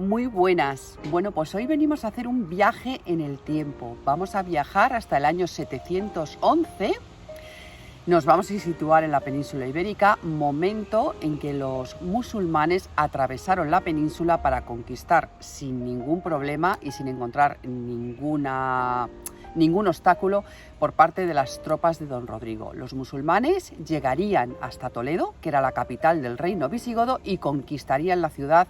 Muy buenas. Bueno, pues hoy venimos a hacer un viaje en el tiempo. Vamos a viajar hasta el año 711. Nos vamos a situar en la península ibérica, momento en que los musulmanes atravesaron la península para conquistar sin ningún problema y sin encontrar ningún obstáculo por parte de las tropas de Don Rodrigo. Los musulmanes llegarían hasta Toledo, que era la capital del reino visigodo, y conquistarían la ciudad,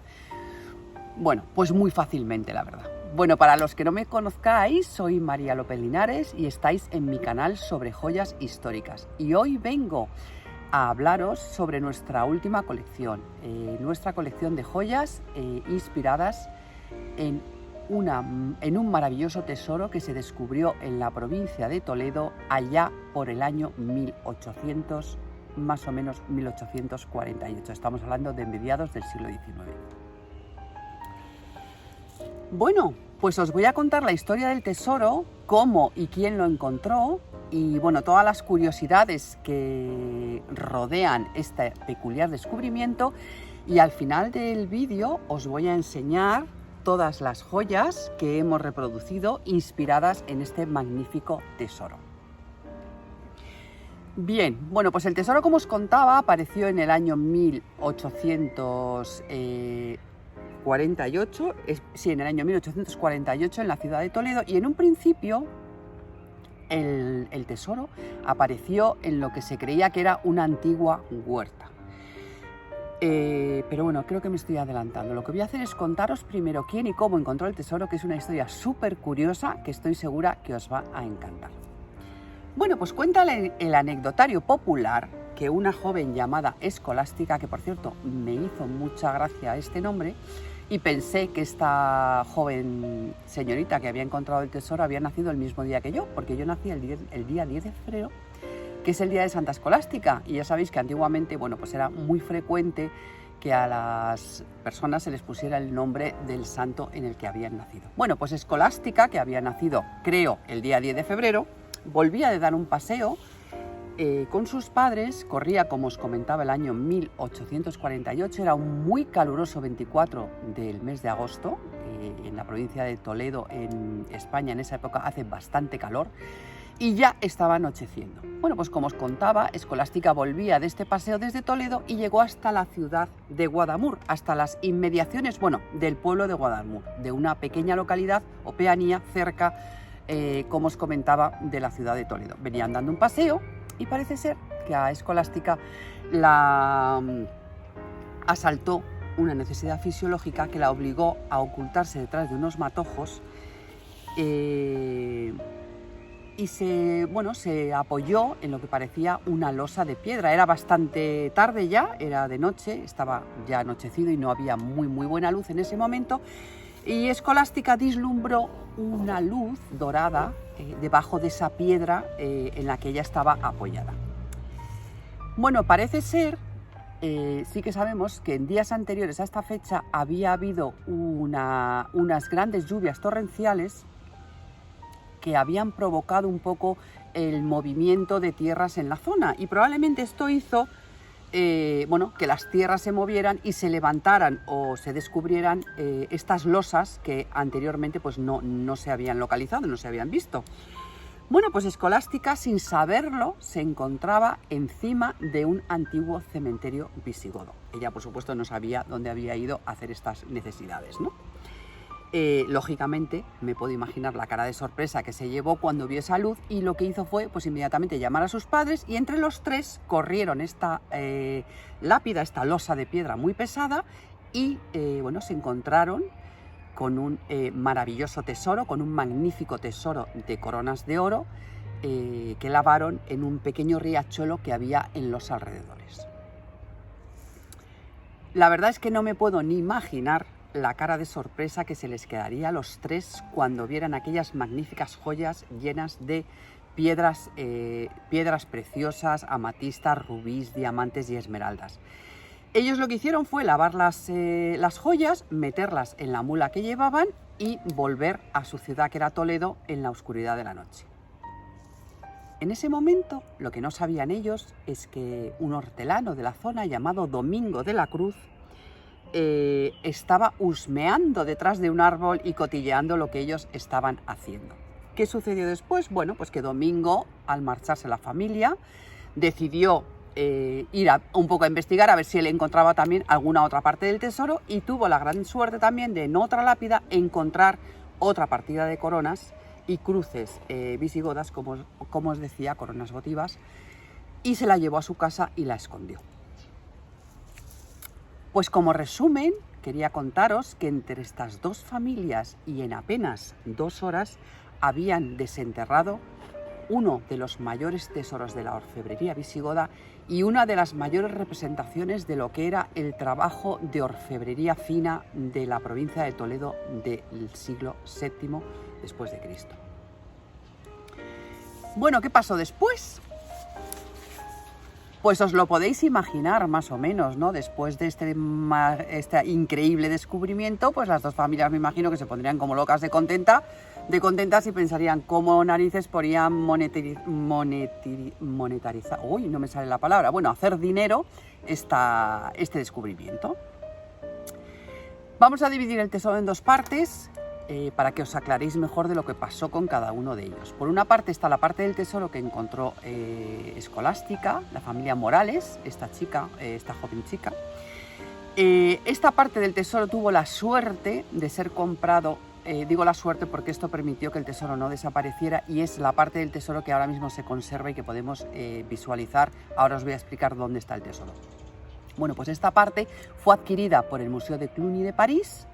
bueno, pues muy fácilmente, la verdad. Bueno, para los que no me conozcáis, soy María López Linares y estáis en mi canal sobre joyas históricas. Y hoy vengo a hablaros sobre nuestra última colección, nuestra colección de joyas inspiradas en un maravilloso tesoro que se descubrió en la provincia de Toledo allá por el año 1800, más o menos 1848. Estamos hablando de mediados del siglo XIX. Bueno, pues os voy a contar la historia del tesoro, cómo y quién lo encontró y bueno, todas las curiosidades que rodean este peculiar descubrimiento, y al final del vídeo os voy a enseñar todas las joyas que hemos reproducido inspiradas en este magnífico tesoro. Bien, bueno, pues el tesoro, como os contaba, apareció en el año 1848 en la ciudad de Toledo, y en un principio el tesoro apareció en lo que se creía que era una antigua huerta. Pero bueno, creo que me estoy adelantando. Lo que voy a hacer es contaros primero quién y cómo encontró el tesoro, que es una historia súper curiosa que estoy segura que os va a encantar. Bueno, pues cuenta el anecdotario popular que una joven llamada Escolástica, que por cierto me hizo mucha gracia este nombre, y pensé que esta joven señorita que había encontrado el tesoro había nacido el mismo día que yo, porque yo nací el día 10 de febrero, que es el día de Santa Escolástica, y ya sabéis que antiguamente, bueno, pues era muy frecuente que a las personas se les pusiera el nombre del santo en el que habían nacido. Bueno, pues Escolástica, que había nacido, creo, el día 10 de febrero, volvía de dar un paseo con sus padres. Corría, como os comentaba, el año 1848, era un muy caluroso 24 del mes de agosto, en la provincia de Toledo, en España, en esa época hace bastante calor, y ya estaba anocheciendo. Bueno, pues como os contaba, Escolástica volvía de este paseo desde Toledo y llegó hasta la ciudad de Guadamur, hasta las inmediaciones, bueno, del pueblo de Guadamur, de una pequeña localidad o pedanía cerca, como os comentaba, de la ciudad de Toledo. Venían dando un paseo y parece ser que a Escolástica la asaltó una necesidad fisiológica que la obligó a ocultarse detrás de unos matojos y se apoyó en lo que parecía una losa de piedra. Era bastante tarde ya, era de noche, estaba ya anochecido y no había muy buena luz en ese momento, y Escolástica vislumbró una luz dorada debajo de esa piedra en la que ella estaba apoyada. Bueno, parece ser, sí que sabemos que en días anteriores a esta fecha había habido unas grandes lluvias torrenciales que habían provocado un poco el movimiento de tierras en la zona, y probablemente esto hizo que las tierras se movieran y se levantaran o se descubrieran estas losas que anteriormente pues no se habían localizado, no se habían visto. Bueno, pues Escolástica, sin saberlo, se encontraba encima de un antiguo cementerio visigodo. Ella, por supuesto, no sabía dónde había ido a hacer estas necesidades, ¿no? Lógicamente, me puedo imaginar la cara de sorpresa que se llevó cuando vio esa luz, y lo que hizo fue pues inmediatamente llamar a sus padres, y entre los tres corrieron esta lápida, esta losa de piedra muy pesada, y se encontraron con un maravilloso tesoro, con un magnífico tesoro de coronas de oro que lavaron en un pequeño riachuelo que había en los alrededores. La verdad es que no me puedo ni imaginar la cara de sorpresa que se les quedaría a los tres cuando vieran aquellas magníficas joyas llenas de piedras preciosas, amatistas, rubíes, diamantes y esmeraldas. Ellos lo que hicieron fue lavar las joyas, meterlas en la mula que llevaban y volver a su ciudad, que era Toledo, en la oscuridad de la noche. En ese momento, lo que no sabían ellos es que un hortelano de la zona, llamado Domingo de la Cruz, estaba husmeando detrás de un árbol y cotilleando lo que ellos estaban haciendo. ¿Qué sucedió después? Bueno, pues que Domingo, al marcharse la familia, decidió ir un poco a investigar a ver si él encontraba también alguna otra parte del tesoro, y tuvo la gran suerte también de en otra lápida encontrar otra partida de coronas y cruces visigodas, como os decía, coronas votivas, y se la llevó a su casa y la escondió. Pues como resumen, quería contaros que entre estas dos familias y en apenas 2 horas habían desenterrado uno de los mayores tesoros de la orfebrería visigoda y una de las mayores representaciones de lo que era el trabajo de orfebrería fina de la provincia de Toledo del siglo VII después de Cristo. Bueno, ¿qué pasó después? Pues os lo podéis imaginar más o menos, ¿no? Después de este increíble descubrimiento, pues las dos familias me imagino que se pondrían como locas de contentas y pensarían cómo narices podrían monetarizar, uy, no me sale la palabra, bueno, hacer dinero este descubrimiento. Vamos a dividir el tesoro en 2 partes. Para que os aclaréis mejor de lo que pasó con cada uno de ellos. Por una parte está la parte del tesoro que encontró Escolástica, la familia Morales, esta joven chica. Esta parte del tesoro tuvo la suerte de ser comprado, digo la suerte porque esto permitió que el tesoro no desapareciera, y es la parte del tesoro que ahora mismo se conserva y que podemos visualizar. Ahora os voy a explicar dónde está el tesoro. Bueno, pues esta parte fue adquirida por el Museo de Cluny de París,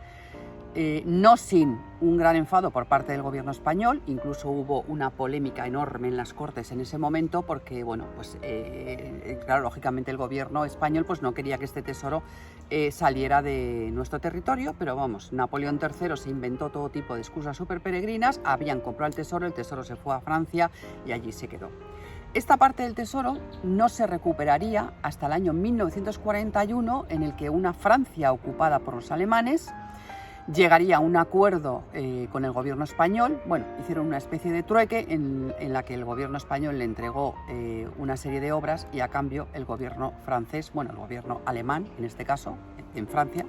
no sin un gran enfado por parte del gobierno español. Incluso hubo una polémica enorme en las Cortes en ese momento porque, bueno, pues claro, lógicamente el gobierno español pues no quería que este tesoro saliera de nuestro territorio, pero vamos, Napoleón III se inventó todo tipo de excusas súper peregrinas, habían comprado el tesoro se fue a Francia y allí se quedó. Esta parte del tesoro no se recuperaría hasta el año 1941, en el que una Francia ocupada por los alemanes llegaría a un acuerdo con el gobierno español. Bueno, hicieron una especie de trueque en la que el gobierno español le entregó una serie de obras y a cambio el gobierno francés, bueno, el gobierno alemán en este caso, en Francia,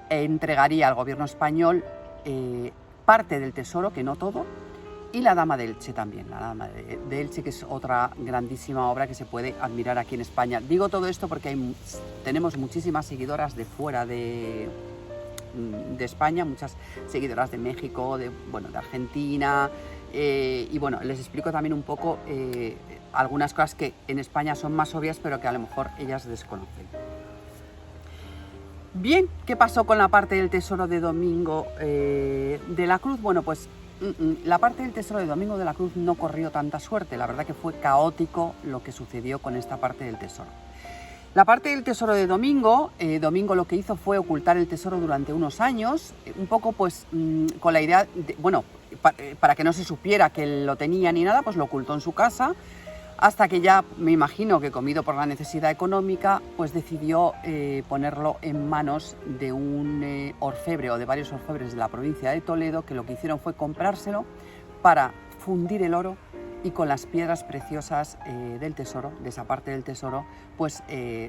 entregaría al gobierno español parte del tesoro, que no todo, y la Dama de Elche también, la Dama de Elche, que es otra grandísima obra que se puede admirar aquí en España. Digo todo esto porque tenemos muchísimas seguidoras de fuera de España, muchas seguidoras de México, de Argentina, y bueno, les explico también un poco algunas cosas que en España son más obvias, pero que a lo mejor ellas desconocen. Bien, ¿qué pasó con la parte del tesoro de Domingo de la Cruz? Bueno, pues la parte del tesoro de Domingo de la Cruz no corrió tanta suerte. La verdad que fue caótico lo que sucedió con esta parte del tesoro. La parte del tesoro de Domingo, Domingo lo que hizo fue ocultar el tesoro durante unos años, un poco pues con la idea de, bueno, para que no se supiera que él lo tenía ni nada, pues lo ocultó en su casa, hasta que ya, me imagino que comido por la necesidad económica, pues decidió ponerlo en manos de un orfebre o de varios orfebres de la provincia de Toledo, que lo que hicieron fue comprárselo para fundir el oro y con las piedras preciosas del tesoro, de esa parte del tesoro, pues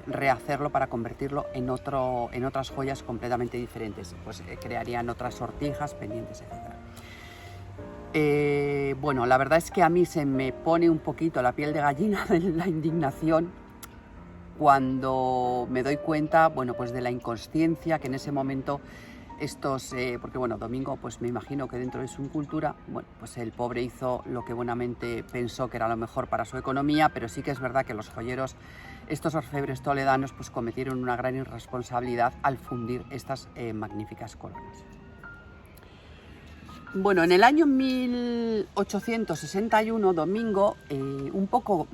rehacerlo para convertirlo en otras joyas completamente diferentes. Pues crearían otras sortijas, pendientes, etc. Bueno, la verdad es que a mí se me pone un poquito la piel de gallina de la indignación cuando me doy cuenta, bueno, pues de la inconsciencia que en ese momento porque bueno, Domingo, pues me imagino que dentro de su cultura, bueno, pues el pobre hizo lo que buenamente pensó que era lo mejor para su economía, pero sí que es verdad que los joyeros, estos orfebres toledanos, pues cometieron una gran irresponsabilidad al fundir estas magníficas coronas. Bueno, en el año 1861, Domingo, un poco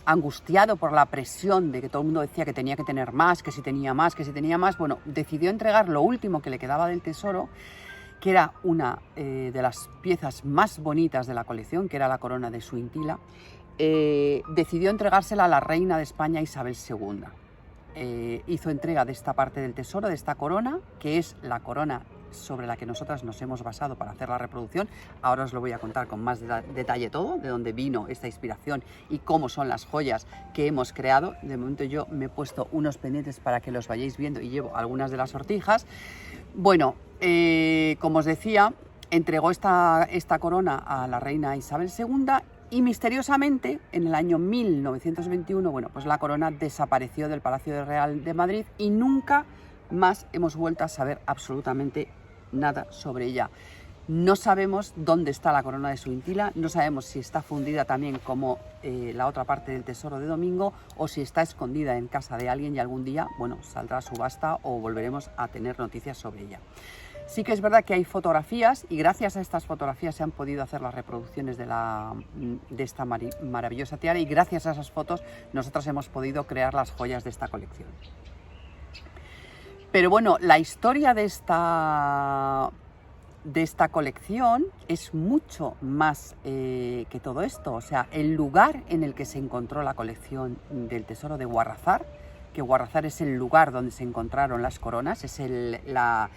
angustiado por la presión de que todo el mundo decía que tenía que tener más, que si tenía más, bueno, decidió entregar lo último que le quedaba del tesoro, que era una de las piezas más bonitas de la colección, que era la corona de Suintila. Decidió entregársela a la reina de España, Isabel II. Hizo entrega de esta parte del tesoro, de esta corona, que es la corona sobre la que nosotras nos hemos basado para hacer la reproducción. Ahora os lo voy a contar con más detalle todo, de dónde vino esta inspiración y cómo son las joyas que hemos creado. De momento yo me he puesto unos pendientes para que los vayáis viendo y llevo algunas de las sortijas. Bueno, como os decía, entregó esta corona a la reina Isabel II y misteriosamente en el año 1921, bueno, pues la corona desapareció del Palacio Real de Madrid y nunca más hemos vuelto a saber absolutamente nada sobre ella. No sabemos dónde está la corona de Suintila, no sabemos si está fundida también como la otra parte del tesoro de Domingo o si está escondida en casa de alguien y algún día, bueno, saldrá a subasta o volveremos a tener noticias sobre ella. Sí que es verdad que hay fotografías y gracias a estas fotografías se han podido hacer las reproducciones de esta maravillosa tiara y gracias a esas fotos nosotros hemos podido crear las joyas de esta colección. Pero bueno, la historia de esta colección es mucho más que todo esto. O sea, el lugar en el que se encontró la colección del tesoro de Guarrazar, que Guarrazar es el lugar donde se encontraron las coronas, es la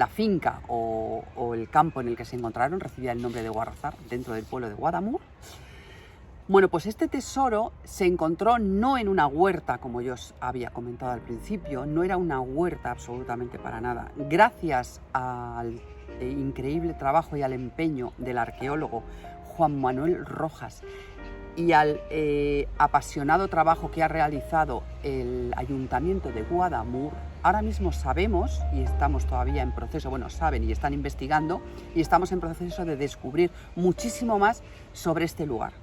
finca o el campo en el que se encontraron, recibía el nombre de Guarrazar, dentro del pueblo de Guadamur. Bueno, pues este tesoro se encontró no en una huerta, como yo os había comentado al principio, no era una huerta absolutamente para nada. Gracias al increíble trabajo y al empeño del arqueólogo Juan Manuel Rojas y al apasionado trabajo que ha realizado el Ayuntamiento de Guadamur, ahora mismo sabemos, y estamos todavía en proceso, bueno, saben y están investigando, y estamos en proceso de descubrir muchísimo más sobre este lugar.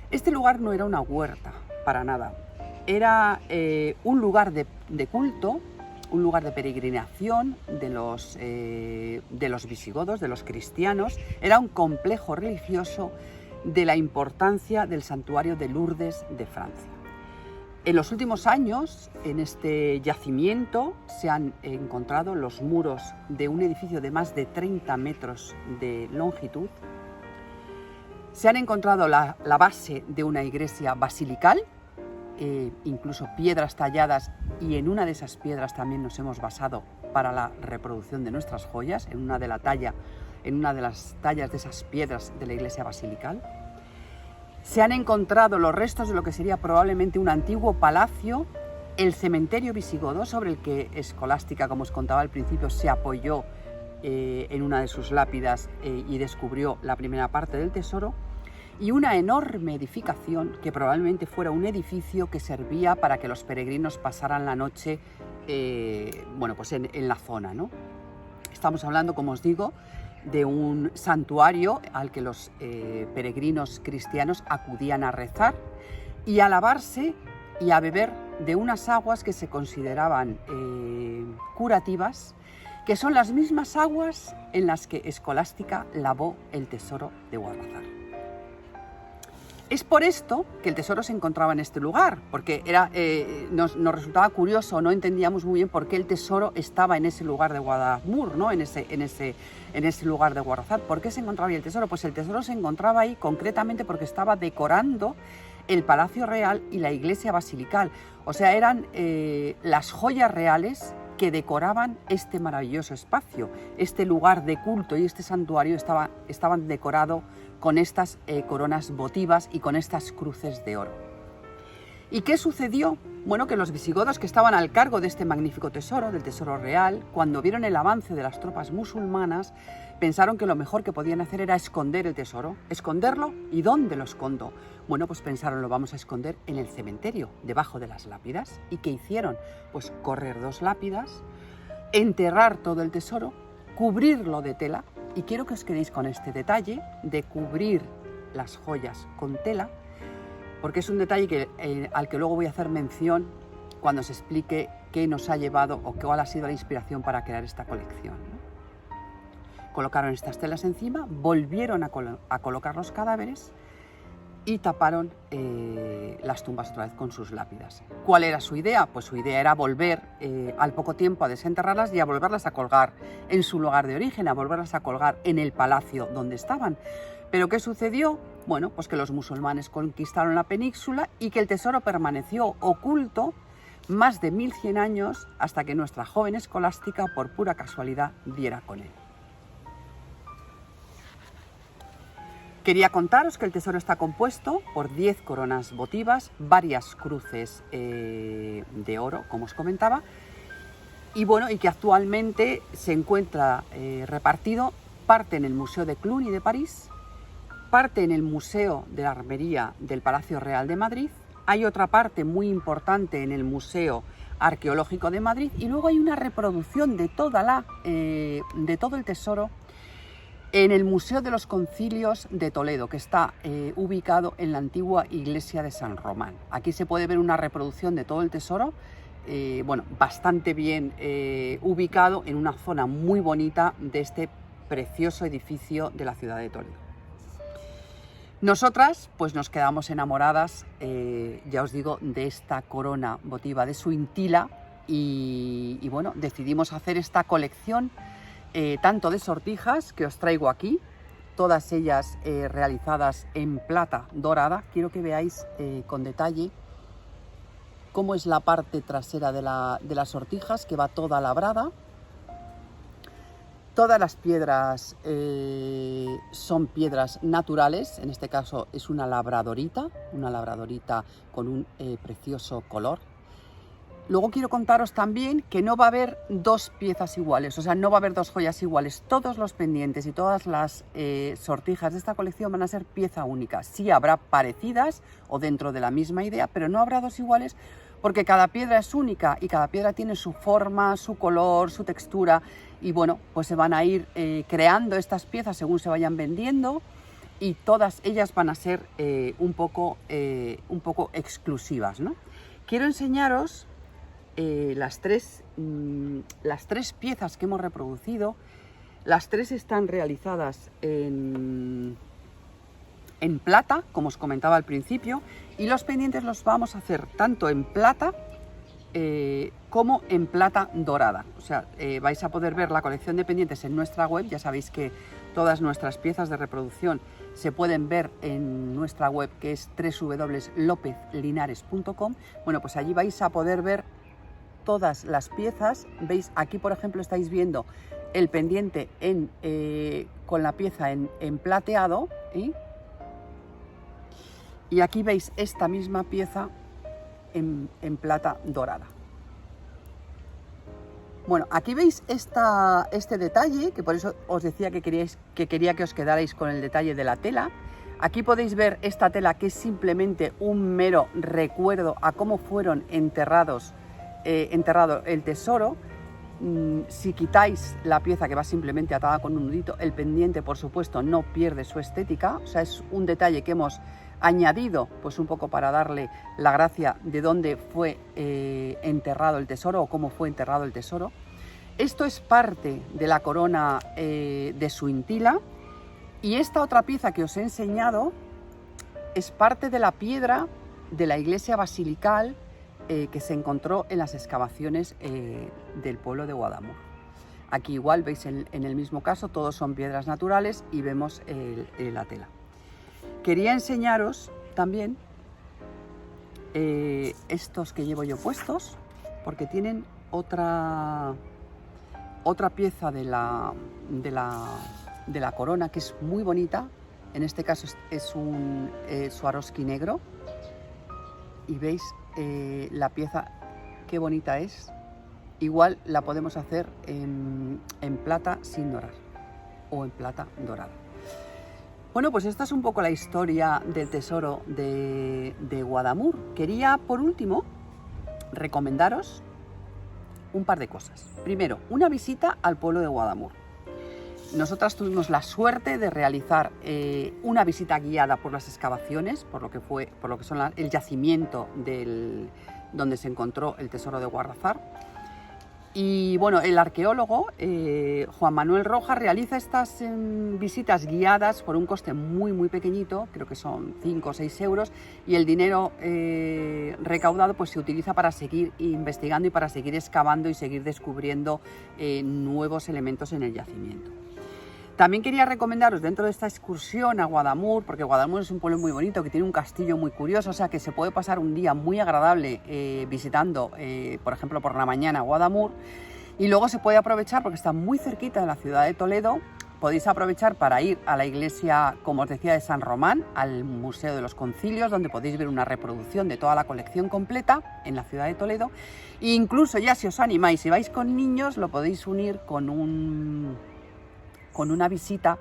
Este lugar no era una huerta, para nada. Era un lugar de culto, un lugar de peregrinación de los visigodos, de los cristianos. Era un complejo religioso de la importancia del santuario de Lourdes de Francia. En los últimos años, en este yacimiento, se han encontrado los muros de un edificio de más de 30 metros de longitud. Se han encontrado la base de una iglesia basilical, incluso piedras talladas, y en una de esas piedras también nos hemos basado para la reproducción de nuestras joyas, en una de las tallas de esas piedras de la iglesia basilical. Se han encontrado los restos de lo que sería probablemente un antiguo palacio, el cementerio visigodo, sobre el que Escolástica, como os contaba al principio, se apoyó en una de sus lápidas y descubrió la primera parte del tesoro, y una enorme edificación que probablemente fuera un edificio que servía para que los peregrinos pasaran la noche bueno, pues en la zona, ¿no? Estamos hablando, como os digo, de un santuario al que los peregrinos cristianos acudían a rezar y a lavarse y a beber de unas aguas que se consideraban curativas, que son las mismas aguas en las que Escolástica lavó el tesoro de Guarrazar. Es por esto que el tesoro se encontraba en este lugar, porque nos resultaba curioso, no entendíamos muy bien por qué el tesoro estaba en ese lugar de Guadamur, ¿no? en ese lugar de Guarrazar. ¿Por qué se encontraba ahí el tesoro? Pues el tesoro se encontraba ahí concretamente porque estaba decorando el Palacio Real y la iglesia basilical. O sea, eran las joyas reales que decoraban este maravilloso espacio. Este lugar de culto y este santuario estaban decorados con estas coronas votivas y con estas cruces de oro. ¿Y qué sucedió? Bueno, que los visigodos que estaban al cargo de este magnífico tesoro, del tesoro real, cuando vieron el avance de las tropas musulmanas, pensaron que lo mejor que podían hacer era esconder el tesoro. ¿Esconderlo? ¿Y dónde lo escondo? Bueno, pues pensaron, lo vamos a esconder en el cementerio, debajo de las lápidas. ¿Y qué hicieron? Pues correr 2 lápidas, enterrar todo el tesoro, cubrirlo de tela. Y quiero que os quedéis con este detalle de cubrir las joyas con tela, porque es un detalle al que luego voy a hacer mención cuando se explique qué nos ha llevado o cuál ha sido la inspiración para crear esta colección, ¿no? Colocaron estas telas encima, volvieron a colocar los cadáveres y taparon las tumbas otra vez con sus lápidas. ¿Cuál era su idea? Pues su idea era volver al poco tiempo a desenterrarlas y a volverlas a colgar en su lugar de origen, a volverlas a colgar en el palacio donde estaban. ¿Pero qué sucedió? Bueno, pues que los musulmanes conquistaron la península y que el tesoro permaneció oculto más de 1100 años hasta que nuestra joven Escolástica, por pura casualidad, diera con él. Quería contaros que el tesoro está compuesto por 10 coronas votivas, varias cruces de oro, como os comentaba, y bueno, y que actualmente se encuentra repartido parte en el Museo de Cluny de París, parte en el Museo de la Armería del Palacio Real de Madrid, hay otra parte muy importante en el Museo Arqueológico de Madrid y luego hay una reproducción de todo el tesoro en el Museo de los Concilios de Toledo, que está ubicado en la antigua iglesia de San Román. Aquí se puede ver una reproducción de todo el tesoro, bueno, bastante bien ubicado en una zona muy bonita de este precioso edificio de la ciudad de Toledo. Nosotras pues nos quedamos enamoradas, ya os digo, de esta corona votiva de Suintila y bueno, decidimos hacer esta colección tanto de sortijas que os traigo aquí, todas ellas realizadas en plata dorada. Quiero que veáis con detalle cómo es la parte trasera de las sortijas, que va toda labrada. Todas las piedras son piedras naturales, en este caso es una labradorita con un precioso color. Luego quiero contaros también que no va a haber dos piezas iguales, o sea, no va a haber dos joyas iguales. Todos los pendientes y todas las sortijas de esta colección van a ser pieza única. Sí habrá parecidas o dentro de la misma idea, pero no habrá dos iguales porque cada piedra es única y cada piedra tiene su forma, su color, su textura y bueno, pues se van a ir creando estas piezas según se vayan vendiendo y todas ellas van a ser un poco exclusivas, ¿no? Quiero enseñaros las tres piezas que hemos reproducido. Las tres están realizadas en plata, como os comentaba al principio, y los pendientes los vamos a hacer tanto en plata como en plata dorada. O sea, vais a poder ver la colección de pendientes en nuestra web. Ya sabéis que todas nuestras piezas de reproducción se pueden ver en nuestra web, que es www.lopezlinares.com. Bueno, pues allí vais a poder ver todas las piezas. Veis, aquí por ejemplo estáis viendo el pendiente con la pieza en plateado, y aquí veis esta misma pieza en plata dorada. Bueno, aquí veis este detalle, que por eso os decía que quería que os quedarais con el detalle de la tela. Aquí podéis ver esta tela, que es simplemente un mero recuerdo a cómo fueron enterrado el tesoro. Si quitáis la pieza, que va simplemente atada con un nudito, el pendiente por supuesto no pierde su estética. O sea, es un detalle que hemos añadido pues un poco para darle la gracia de dónde fue enterrado el tesoro o cómo fue enterrado el tesoro. Esto es parte de la corona de Suintila, y esta otra pieza que os he enseñado es parte de la piedra de la iglesia basilical que se encontró en las excavaciones del pueblo de Guadamur. Aquí igual veis en el mismo caso, todos son piedras naturales y vemos la tela. Quería enseñaros también estos que llevo yo puestos, porque tienen otra pieza de la corona que es muy bonita. En este caso es un Swarovski negro, y veis la pieza qué bonita es. Igual la podemos hacer en plata sin dorar o en plata dorada. Bueno, pues esta es un poco la historia del tesoro de Guadamur. Quería, por último, recomendaros un par de cosas. Primero, una visita al pueblo de Guadamur. Nosotras tuvimos la suerte de realizar una visita guiada por las excavaciones, por lo que son el yacimiento donde se encontró el tesoro de Guarrazar. Y bueno, el arqueólogo Juan Manuel Rojas realiza estas visitas guiadas por un coste muy pequeñito, creo que son 5 o 6 euros, y el dinero recaudado pues se utiliza para seguir investigando y para seguir excavando y seguir descubriendo nuevos elementos en el yacimiento. También quería recomendaros dentro de esta excursión a Guadamur, porque Guadamur es un pueblo muy bonito que tiene un castillo muy curioso, o sea que se puede pasar un día muy agradable visitando, por ejemplo, por la mañana Guadamur, y luego se puede aprovechar, porque está muy cerquita de la ciudad de Toledo, podéis aprovechar para ir a la iglesia, como os decía, de San Román, al Museo de los Concilios, donde podéis ver una reproducción de toda la colección completa en la ciudad de Toledo. E incluso ya si os animáis, si vais con niños, lo podéis unir con una visita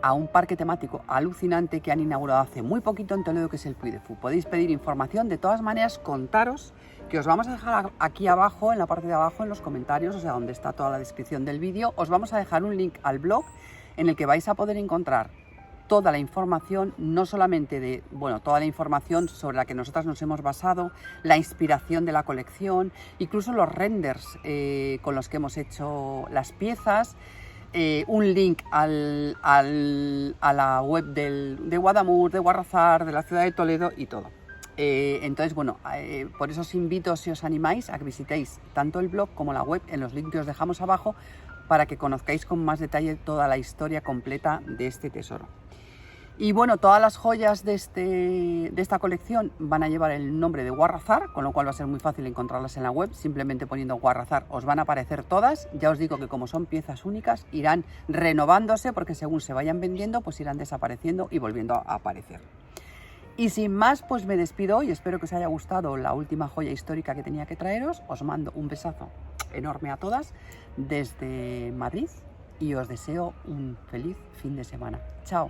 a un parque temático alucinante que han inaugurado hace muy poquito en Toledo, que es el Puy de Fou. Podéis pedir información. De todas maneras, contaros que os vamos a dejar aquí abajo, en la parte de abajo, en los comentarios, o sea, donde está toda la descripción del vídeo, os vamos a dejar un link al blog en el que vais a poder encontrar toda la información, no solamente de, bueno, toda la información sobre la que nosotras nos hemos basado, la inspiración de la colección, incluso los renders con los que hemos hecho las piezas, un link a la web de Guadamur, de Guarrazar, de la ciudad de Toledo y todo. Entonces, bueno, por eso os invito, si os animáis, a que visitéis tanto el blog como la web en los links que os dejamos abajo para que conozcáis con más detalle toda la historia completa de este tesoro. Y bueno, todas las joyas de esta colección van a llevar el nombre de Guarrazar, con lo cual va a ser muy fácil encontrarlas en la web. Simplemente poniendo Guarrazar os van a aparecer todas. Ya os digo que como son piezas únicas, irán renovándose porque según se vayan vendiendo, pues irán desapareciendo y volviendo a aparecer. Y sin más, pues me despido y espero que os haya gustado la última joya histórica que tenía que traeros. Os mando un besazo enorme a todas desde Madrid y os deseo un feliz fin de semana. Chao.